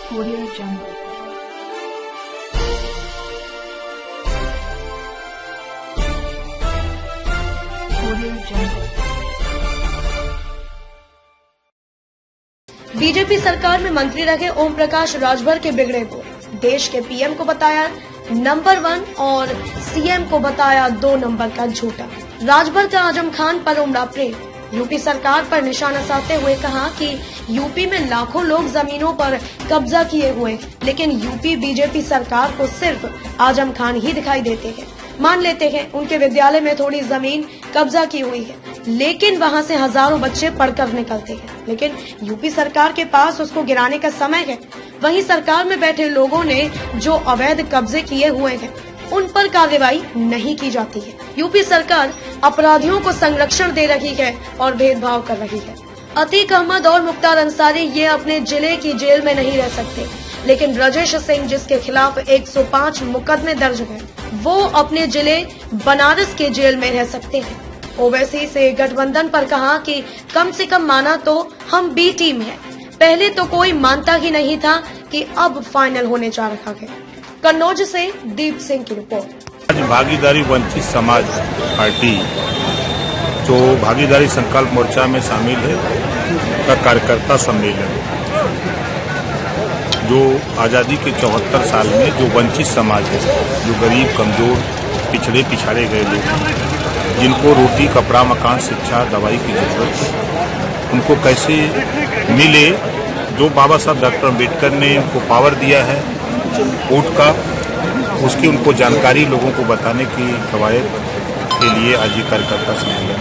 Audio Jungle. Audio Jungle. BJP सरकार में मंत्री रहे ओम प्रकाश राजभर के बिगड़े बोल, देश के पीएम को बताया नंबर 1 और सीएम को बताया 2 नंबर का झूठा। राजभर का आजम खान पर उमड़ा प्रेम, यूपी सरकार पर निशाना साधते हुए कहा कि यूपी में लाखों लोग जमीनों पर कब्जा किए हुए, लेकिन यूपी बीजेपी सरकार को सिर्फ आजम खान ही दिखाई देते हैं। मान लेते हैं उनके विद्यालय में थोड़ी जमीन कब्जा की हुई है, लेकिन वहां से हजारों बच्चे पढ़कर निकलते हैं, लेकिन यूपी सरकार के पास उसको गिराने का समय है। वहीं सरकार में बैठे लोगों ने जो अवैध कब्जे किए हुए हैं उन पर कार्रवाई नहीं की जाती है। यूपी सरकार अपराधियों को संरक्षण दे रही है और भेदभाव कर रही है। अतीक अहमद और मुख्तार अंसारी ये अपने जिले की जेल में नहीं रह सकते, लेकिन ब्रजेश सिंह जिसके खिलाफ 105 मुकदमे दर्ज हैं, वो अपने जिले बनारस के जेल में रह सकते हैं। ओवैसी से गठबंधन पर कहा कि कम से कम माना तो हम बी टीम है, पहले तो कोई मानता ही नहीं था कि अब फाइनल होने जा रहा है। कन्नौज से दीप सिंह की रिपोर्ट। आज भागीदारी वंचित समाज पार्टी जो भागीदारी संकल्प मोर्चा में शामिल है का कार्यकर्ता सम्मेलन, जो आज़ादी के 74 साल में जो वंचित समाज है, जो गरीब कमजोर पिछड़े पिछाड़े गए लोग, जिनको रोटी कपड़ा मकान शिक्षा दवाई की जरूरत है, उनको कैसे मिले, जो बाबा साहब डॉक्टर अम्बेडकर ने उनको पावर दिया है वोट का, उसकी उनको जानकारी लोगों को बताने की कवायद के लिए आज ये कार्यकर्ता सम्मेलन।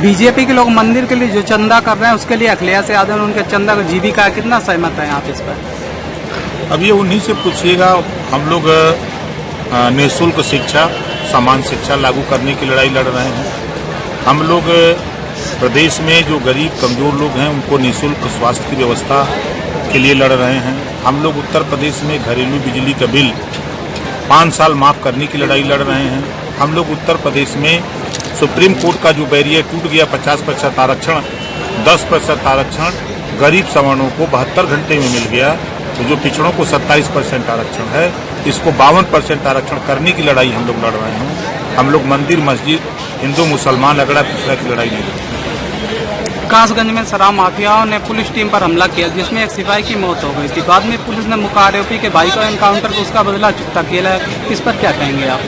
बीजेपी के लोग मंदिर के लिए जो चंदा कर रहे हैं उसके लिए अखिलेश यादव ने उनके चंदा को जीविका कितना सहमत है आप इस पर? अब ये उन्हीं से पूछिएगा। हम लोग निःशुल्क शिक्षा समान शिक्षा लागू करने की लड़ाई लड़ रहे हैं। हम लोग प्रदेश में जो गरीब कमजोर लोग हैं उनको निःशुल्क स्वास्थ्य की व्यवस्था के लिए लड़ रहे हैं। हम लोग उत्तर प्रदेश में घरेलू बिजली का बिल 5 साल माफ करने की लड़ाई लड़ रहे हैं। हम लोग उत्तर प्रदेश में सुप्रीम कोर्ट का जो बैरियर टूट गया 50% आरक्षण, 10% आरक्षण गरीब सवर्णों को 72 घंटे में मिल गया, तो जो पिछड़ों को 27% आरक्षण है, इसको 52% आरक्षण करने की लड़ाई हम लोग लड़ रहे हैं। हम लोग मंदिर मस्जिद हिंदू मुसलमान अगड़ा पिछड़ा की लड़ाई नहीं लड़। कासगंज में शराब माफियाओं ने पुलिस टीम पर हमला किया जिसमें एक सिपाही की मौत हो गई थी। बाद में पुलिस ने मुख्य आरोपी के भाई को एनकाउंटर कर उसका बदला चुकता किया। इस पर क्या कहेंगे आप?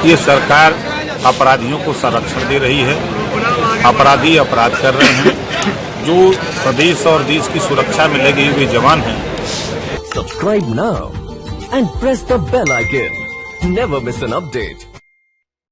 ये सरकार अपराधियों को संरक्षण दे रही है, अपराधी अपराध कर रहे हैं। जो प्रदेश और देश की सुरक्षा में लगे हुए जवान हैं। Subscribe now and press the bell icon, never miss an update.